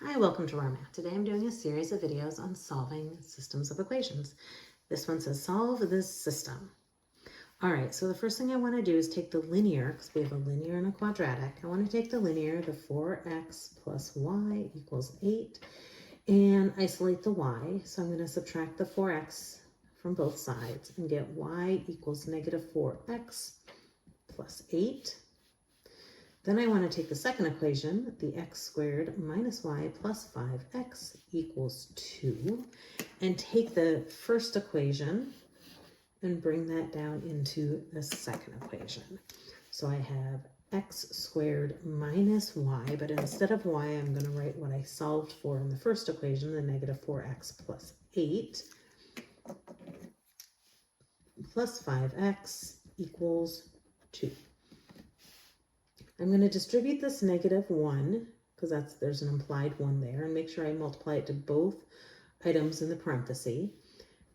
Hi, welcome to our math. Today I'm doing a series of videos on solving systems of equations. This one says solve this system. All right, so the first thing I want to do is take the linear, because we have a linear and a quadratic. I want to take the linear, the 4x plus y equals 8, and isolate the y. So I'm going to subtract the 4x from both sides and get y equals negative 4x plus 8. Then I want to take the second equation, the x squared minus y plus 5x equals 2, and take the first equation and bring that down into the second equation. So I have x squared minus y, but instead of y, I'm going to write what I solved for in the first equation, the negative 4x plus 8, plus 5x equals 2. I'm going to distribute this negative 1, because there's an implied 1 there, and make sure I multiply it to both items in the parenthesis.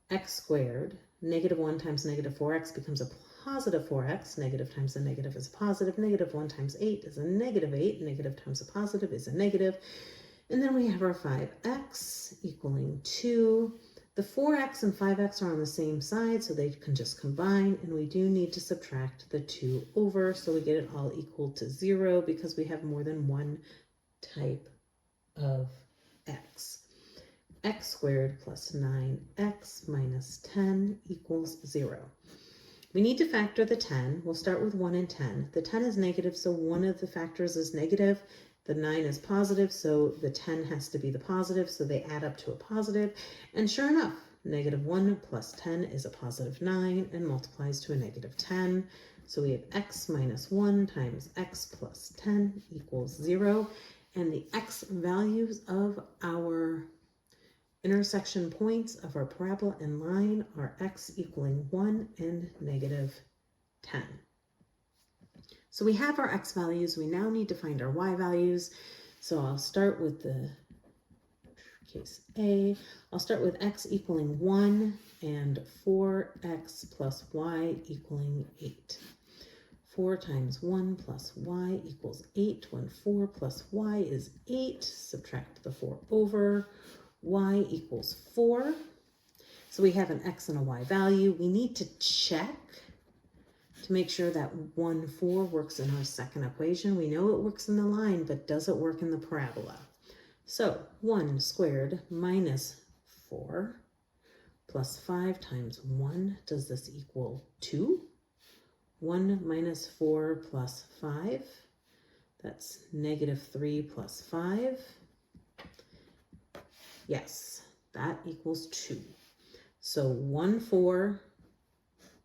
X squared, negative 1 times negative 4x becomes a positive 4x. Negative times a negative is a positive. Negative 1 times 8 is a negative 8. Negative times a positive is a negative. And then we have our 5x equaling 2. The 4x and 5x are on the same side, so they can just combine, and we do need to subtract the 2 over, so we get it all equal to 0 because we have more than one type of x. X squared plus 9x minus 10 equals 0. We need to factor the 10. We'll start with 1 and 10. The 10 is negative, so one of the factors is negative. The 9 is positive, so the 10 has to be the positive, so they add up to a positive. And sure enough, negative 1 plus 10 is a positive 9 and multiplies to a negative 10. So we have x minus 1 times x plus 10 equals 0. And the x values of our intersection points of our parabola and line are x equaling 1 and negative 10. So we have our x values. We now need to find our y values. So I'll start with the case A. I'll start with x equaling 1 and 4x plus y equaling 8. 4 times 1 plus y equals 8. When 4 plus y is 8, subtract the 4 over. Y equals 4. So we have an x and a y value. We need to check to make sure that 1, 4 works in our second equation. We know it works in the line, but does it work in the parabola? So 1 squared minus 4 plus 5 times 1, does this equal 2? 1 minus 4 plus 5, that's negative 3 plus 5. Yes, that equals 2. So 1, 4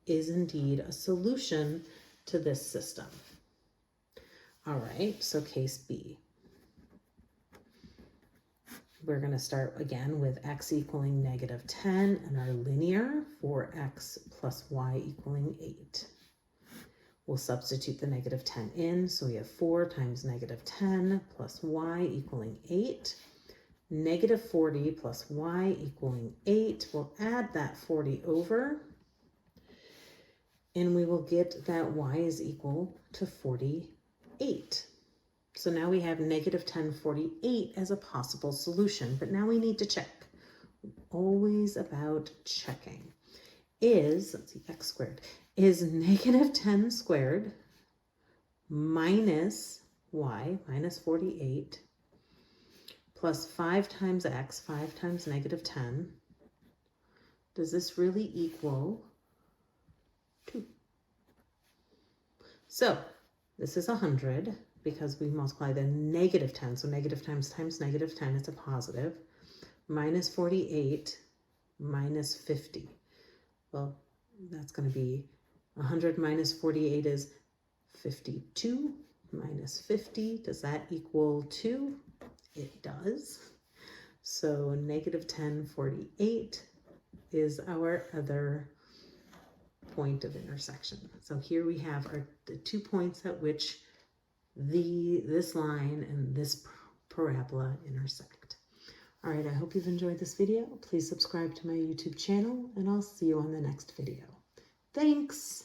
is indeed a solution to this system. All right, so case B. We're going to start again with x equaling negative 10 and our linear, 4x plus y equaling 8. We'll substitute the negative 10 in, so we have 4 times negative 10 plus y equaling 8. Negative 40 plus y equaling 8. We'll add that 40 over, and we will get that y is equal to 48. So now we have negative 1048 as a possible solution, but now we need to check. Always about checking. Let's see, x squared, is negative 10 squared minus y, minus 48, plus 5 times x, 5 times negative 10. Does this really equal 2? So this is 100 because we multiply the negative 10. So negative times negative 10 is a positive. Minus 48 minus 50. Well, that's going to be 100 minus 48 is 52 minus 50. Does that equal 2? It does. So negative 1048 is our other point of intersection. So here we have the 2 points at which this line and this parabola intersect. All right, I hope you've enjoyed this video. Please subscribe to my YouTube channel, and I'll see you on the next video. Thanks.